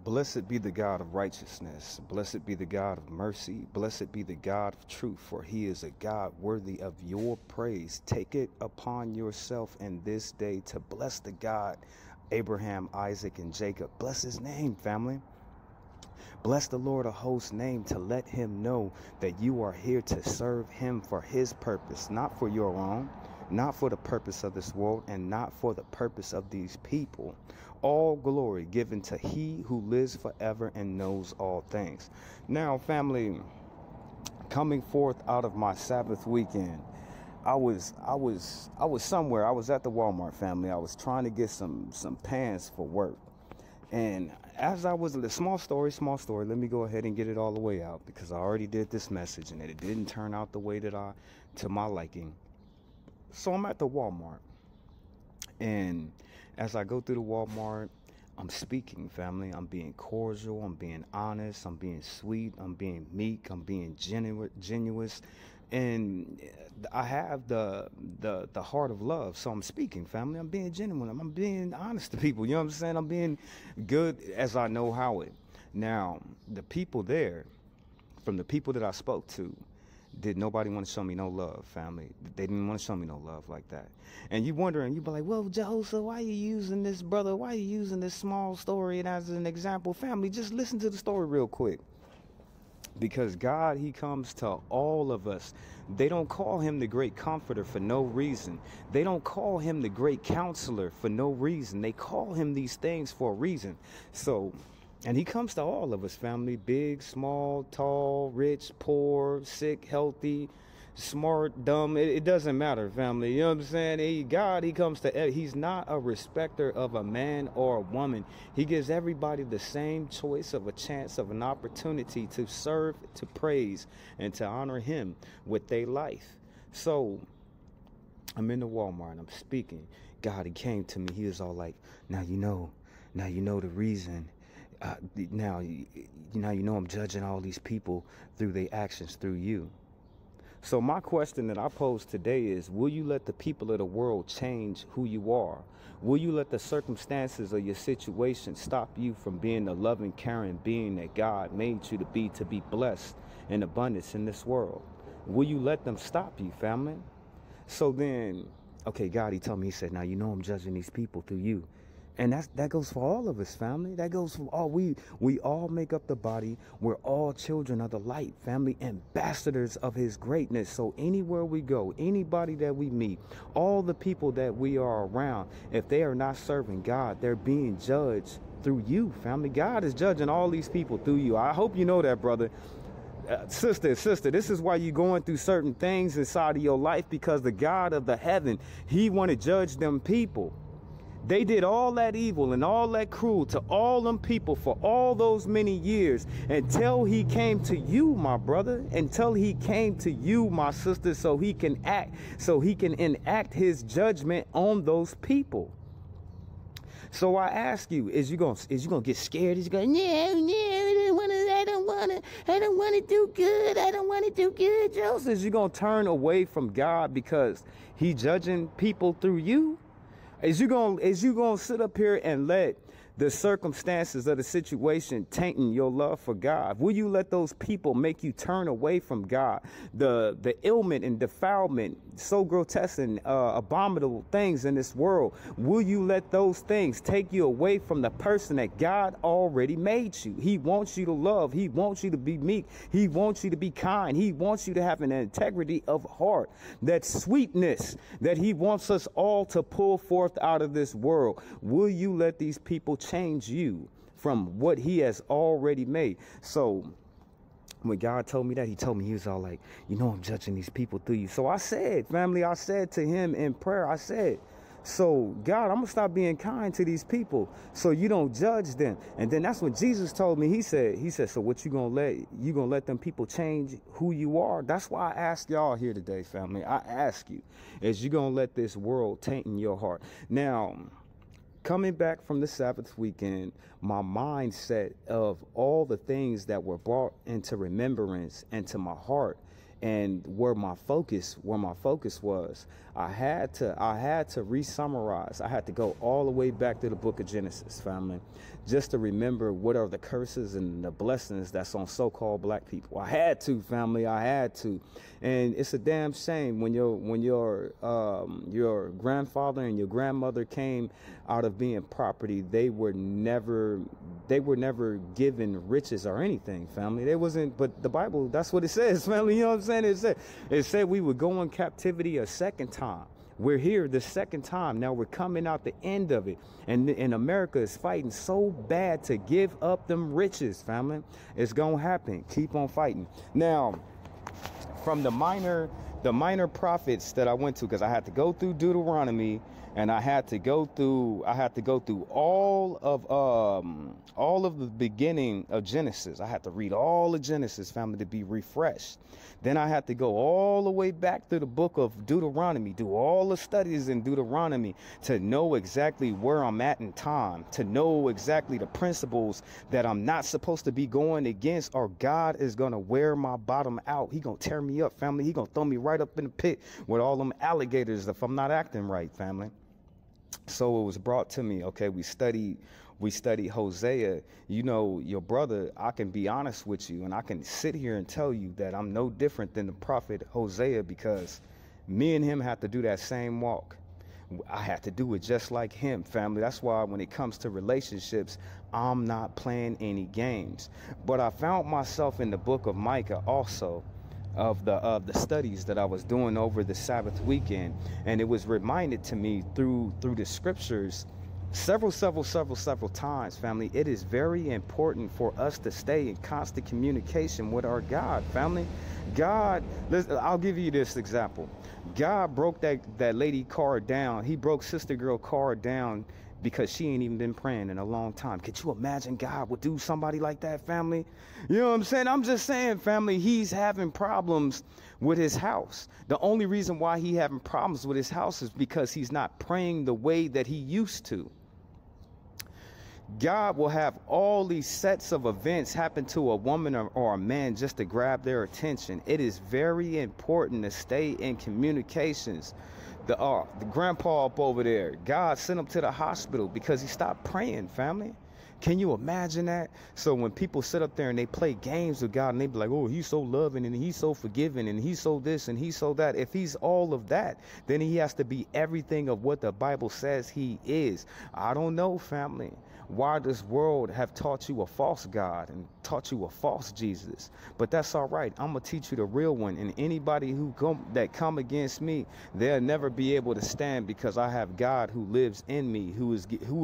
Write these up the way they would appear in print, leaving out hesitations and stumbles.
Blessed be the God of righteousness. Blessed be the God of mercy. Blessed be the God of truth, for he is a God worthy of your praise. Take it upon yourself in this day to bless the God, Abraham, Isaac, and Jacob. Bless his name, family. Bless the Lord of hosts' name to let him know that you are here to serve him for his purpose, not for your own, not for the purpose of this world, and not for the purpose of these people. All glory given to he who lives forever and knows all things. Now, family, coming forth out of my Sabbath weekend, I was somewhere. I was at the Walmart, family. I was trying to get some pants for work. And as I was, small story, let me go ahead and get it all the way out, because I already did this message and it didn't turn out the way that to my liking. So I'm at the Walmart, and as I go through the Walmart, I'm speaking, family. I'm being cordial. I'm being honest. I'm being sweet. I'm being meek. I'm being genuine. And I have the heart of love. So I'm speaking, family. I'm being genuine. I'm being honest to people. You know what I'm saying? I'm being good as I know how it. Now, the people there, from the people that I spoke to, did nobody want to show me no love, family. They didn't want to show me no love like that. And you wondering, you be like, well, Jehoshaphat, why are you using this, brother? Why are you using this small story and as an example? Family, just listen to the story real quick. Because God, he comes to all of us. They don't call him the great comforter for no reason. They don't call him the great counselor for no reason. They call him these things for a reason. So, and he comes to all of us, family, big, small, tall, rich, poor, sick, healthy, smart, dumb. It doesn't matter, family. You know what I'm saying? God, he comes to, he's not a respecter of a man or a woman. He gives everybody the same choice of a chance of an opportunity to serve, to praise, and to honor him with their life. So I'm in the Walmart, I'm speaking. God, he came to me. He was all like, now you know the reason. Now you know I'm judging all these people through their actions, through you. So my question that I pose today is, will you let the people of the world change who you are? Will you let the circumstances of your situation stop you from being the loving, caring being that God made you to be blessed in abundance in this world? Will you let them stop you, family? So then, okay, God, he told me, he said, now you know I'm judging these people through you. And that goes for all of us, family. That goes for all. We all make up the body. We're all children of the light, family, ambassadors of his greatness. So anywhere we go, anybody that we meet, all the people that we are around, if they are not serving God, they're being judged through you, family. God is judging all these people through you. I hope you know that, brother. Sister, this is why you're going through certain things inside of your life, because the God of the heaven, he want to judge them people. They did all that evil and all that cruel to all them people for all those many years until he came to you, my brother, until he came to you, my sister, so he can enact his judgment on those people. So I ask you, is you gonna get scared? Is you going, I don't wanna do good. I don't wanna do good, Joseph. Is you gonna turn away from God because he judging people through you? Is you gonna sit up here and let the circumstances of the situation tainting your love for God? Will you let those people make you turn away from God? The ailment and defilement, so grotesque and abominable things in this world, will you let those things take you away from the person that God already made you? He wants you to love. He wants you to be meek. He wants you to be kind. He wants you to have an integrity of heart, that sweetness that he wants us all to pull forth out of this world. Will you let these people change you from what he has already made? So when God told me that, he told me, he was all like, you know I'm judging these people through you. So I said, family, I said to him in prayer, I said, so God, I'm gonna stop being kind to these people so you don't judge them. And then that's when Jesus told me, he said, so what you gonna let them people change who you are? That's why I ask y'all here today, family. I ask you, is you gonna let this world taint in your heart? Now, coming back from the Sabbath weekend, my mindset of all the things that were brought into remembrance and to my heart And where my focus was, I had to re-summarize. I had to go all the way back to the book of Genesis, family, just to remember what are the curses and the blessings that's on so-called black people. I had to, family, I had to. And it's a damn shame when your grandfather and your grandmother came out of being property, they were never given riches or anything, family. They wasn't, but the Bible, that's what it says, family. You know what I'm saying? It said we would go in captivity a second time. We're here the second time. Now we're coming out the end of it. And America is fighting so bad to give up them riches, family. It's going to happen. Keep on fighting. Now, from the minor prophets that I went to, because I had to go through Deuteronomy, and I had to go through all of the beginning of Genesis. I had to read all of Genesis, family, to be refreshed. Then I had to go all the way back to the book of Deuteronomy, do all the studies in Deuteronomy to know exactly where I'm at in time, to know exactly the principles that I'm not supposed to be going against, or God is going to wear my bottom out. He going to tear me up, family. He going to throw me right up in the pit with all them alligators if I'm not acting right, family. So it was brought to me, okay, we studied Hosea. You know, your brother, I can be honest with you, and I can sit here and tell you that I'm no different than the prophet Hosea, because me and him have to do that same walk. I had to do it just like him, family. That's why when it comes to relationships, I'm not playing any games. But I found myself in the book of Micah also, of the studies that I was doing over the Sabbath weekend, and it was reminded to me through the scriptures several times, family. It is very important for us to stay in constant communication with our God, family. God, I'll give you this example. God broke that lady car down. He broke Sister Girl car down because she ain't even been praying in a long time. Could you imagine God would do somebody like that, family? You know what I'm saying? I'm just saying, family, he's having problems with his house. The only reason why he having problems with his house is because he's not praying the way that he used to. God will have all these sets of events happen to a woman or a man just to grab their attention. It is very important to stay in communications. The grandpa up over there, God sent him to the hospital because he stopped praying, family. Can you imagine that? So when people sit up there and they play games with God and they be like, oh, he's so loving and he's so forgiving and he's so this and he's so that. If he's all of that, then he has to be everything of what the Bible says he is. I don't know, family, why this world have taught you a false God and taught you a false Jesus. But that's all right. I'm going to teach you the real one. And anybody that come against me, they'll never be able to stand, because I have God who lives in me, who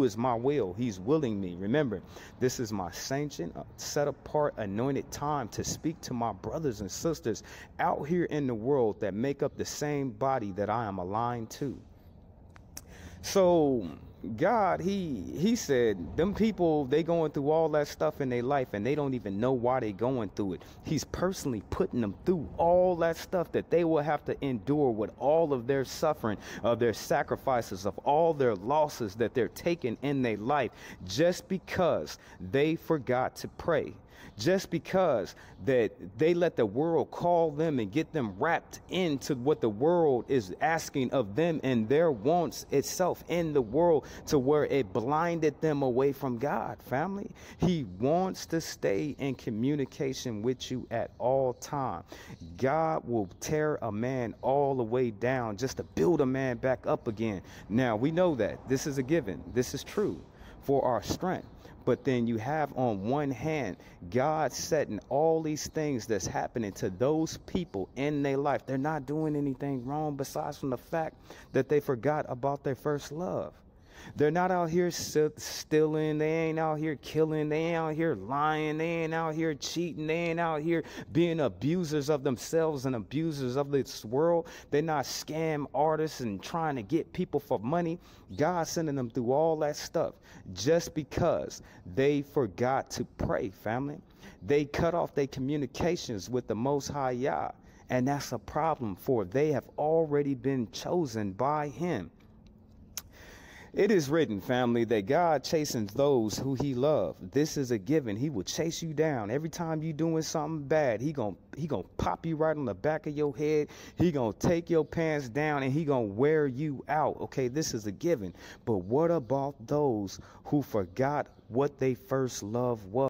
is my will. He's willing me. Remember, this is my sanctioned, set apart, anointed time to speak to my brothers and sisters out here in the world that make up the same body that I am aligned to. So God, he said, them people, they going through all that stuff in their life and they don't even know why they going through it. He's personally putting them through all that stuff that they will have to endure, with all of their suffering, of their sacrifices, of all their losses that they're taking in their life, just because they forgot to pray. Just because that they let the world call them and get them wrapped into what the world is asking of them and their wants itself in the world, to where it blinded them away from God, family. He wants to stay in communication with you at all time. God will tear a man all the way down just to build a man back up again. Now, we know that this is a given. This is true for our strength. But then you have on one hand, God setting all these things that's happening to those people in their life. They're not doing anything wrong besides from the fact that they forgot about their first love. They're not out here stealing. They ain't out here killing. They ain't out here lying. They ain't out here cheating. They ain't out here being abusers of themselves and abusers of this world. They're not scam artists and trying to get people for money. God's sending them through all that stuff just because they forgot to pray, family. They cut off their communications with the Most High Yah. And that's a problem, for they have already been chosen by him. It is written, family, that God chastens those who he loves. This is a given. He will chase you down. Every time you doing something bad, he gonna pop you right on the back of your head. He gonna take your pants down and he gonna wear you out. Okay, this is a given. But what about those who forgot what they first love was?